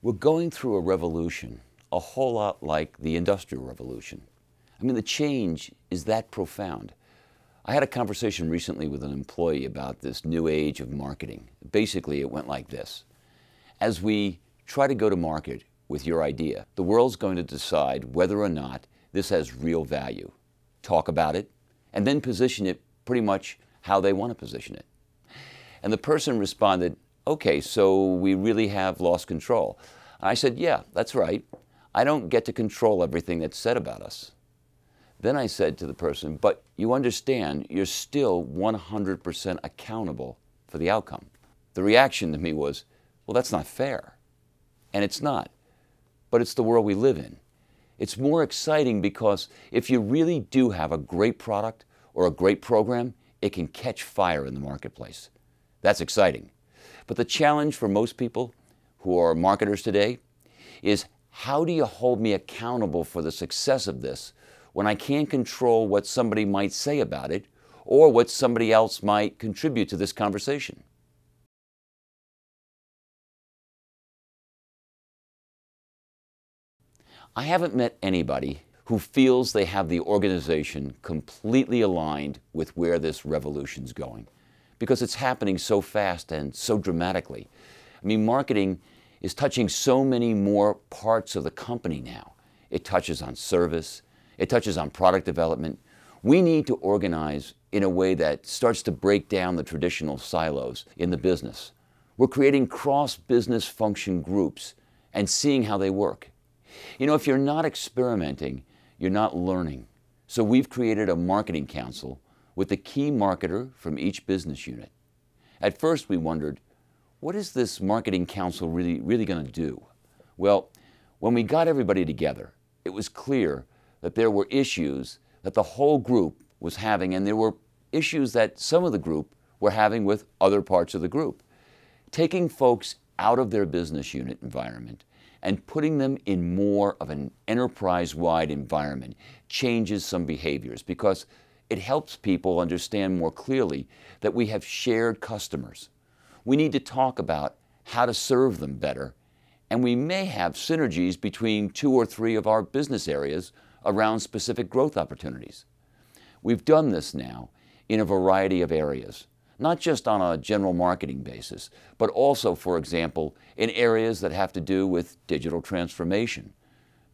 We're going through a revolution, a whole lot like the Industrial Revolution. I mean, the change is that profound. I had a conversation recently with an employee about this new age of marketing. Basically, it went like this. As we try to go to market with your idea, the world's going to decide whether or not this has real value. Talk about it, and then position it pretty much how they want to position it. And the person responded, okay, so we really have lost control. And I said, yeah, that's right. I don't get to control everything that's said about us. Then I said to the person, but you understand you're still 100% accountable for the outcome. The reaction to me was, well, that's not fair. And it's not. But it's the world we live in. It's more exciting because if you really do have a great product or a great program, it can catch fire in the marketplace. That's exciting. But the challenge for most people who are marketers today is, how do you hold me accountable for the success of this when I can't control what somebody might say about it or what somebody else might contribute to this conversation? I haven't met anybody who feels they have the organization completely aligned with where this revolution's going, because it's happening so fast and so dramatically. I mean, marketing is touching so many more parts of the company now. It touches on service, it touches on product development. We need to organize in a way that starts to break down the traditional silos in the business. We're creating cross-business function groups and seeing how they work. You know, if you're not experimenting, you're not learning. So we've created a marketing council with the key marketer from each business unit. At first we wondered, what is this marketing council really going to do? Well, when we got everybody together, it was clear that there were issues that the whole group was having, and there were issues that some of the group were having with other parts of the group. Taking folks out of their business unit environment and putting them in more of an enterprise-wide environment changes some behaviors, because it helps people understand more clearly that we have shared customers. We need to talk about how to serve them better, and we may have synergies between 2 or 3 of our business areas around specific growth opportunities. We've done this now in a variety of areas, not just on a general marketing basis, but also, for example, in areas that have to do with digital transformation.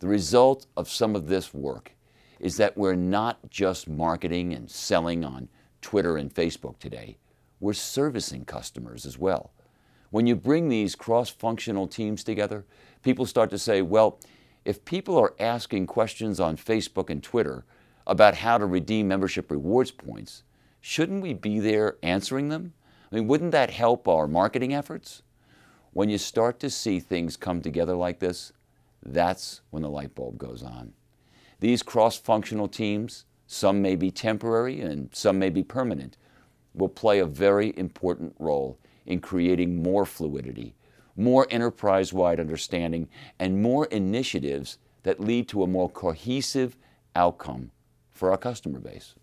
The result of some of this work is that we're not just marketing and selling on Twitter and Facebook today. We're servicing customers as well. When you bring these cross-functional teams together, people start to say, well, if people are asking questions on Facebook and Twitter about how to redeem membership rewards points, shouldn't we be there answering them? I mean, wouldn't that help our marketing efforts? When you start to see things come together like this, that's when the light bulb goes on. These cross-functional teams, some may be temporary and some may be permanent, will play a very important role in creating more fluidity, more enterprise-wide understanding, and more initiatives that lead to a more cohesive outcome for our customer base.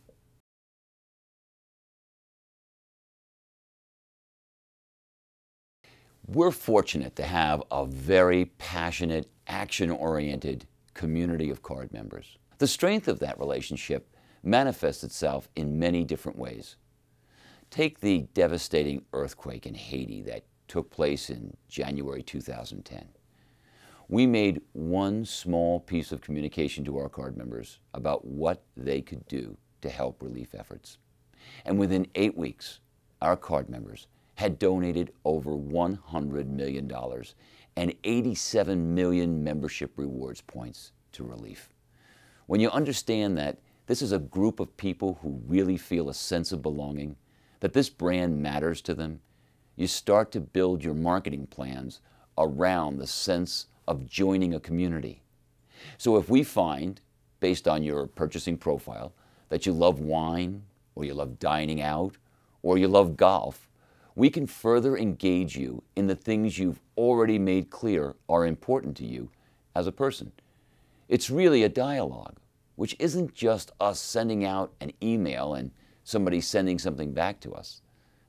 We're fortunate to have a very passionate, action-oriented community of card members. The strength of that relationship manifests itself in many different ways. Take the devastating earthquake in Haiti that took place in January 2010. We made one small piece of communication to our card members about what they could do to help relief efforts. And within 8 weeks, our card members had donated over $100 million and 87 million membership rewards points to relief. When you understand that this is a group of people who really feel a sense of belonging, that this brand matters to them, you start to build your marketing plans around the sense of joining a community. So if we find, based on your purchasing profile, that you love wine, or you love dining out, or you love golf, we can further engage you in the things you've already made clear are important to you as a person. It's really a dialogue, which isn't just us sending out an email and somebody sending something back to us.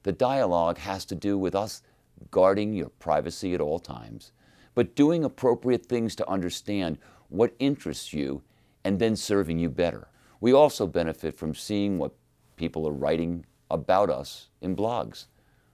The dialogue has to do with us guarding your privacy at all times, but doing appropriate things to understand what interests you and then serving you better. We also benefit from seeing what people are writing about us in blogs,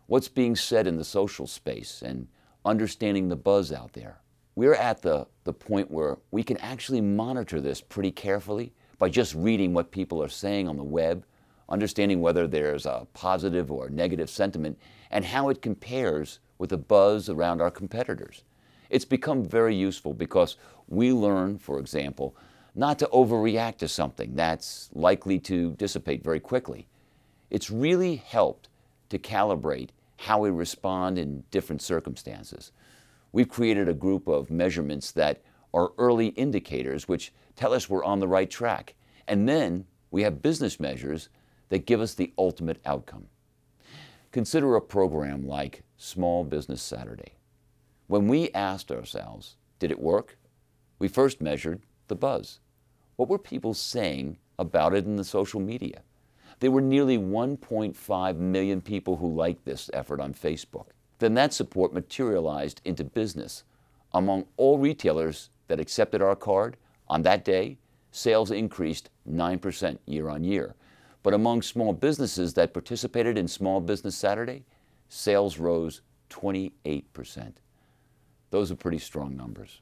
what's being said in the social space, and understanding the buzz out there. We're at the point where we can actually monitor this pretty carefully by just reading what people are saying on the web, understanding whether there's a positive or negative sentiment, and how it compares with the buzz around our competitors. It's become very useful because we learn, for example, not to overreact to something that's likely to dissipate very quickly. It's really helped to calibrate how we respond in different circumstances. We've created a group of measurements that are early indicators which tell us we're on the right track. And then we have business measures that give us the ultimate outcome. Consider a program like Small Business Saturday. When we asked ourselves, did it work? We first measured the buzz. What were people saying about it in the social media? There were nearly 1.5 million people who liked this effort on Facebook. Then that support materialized into business. Among all retailers that accepted our card, on that day, sales increased 9% year on year. But among small businesses that participated in Small Business Saturday, sales rose 28%. Those are pretty strong numbers.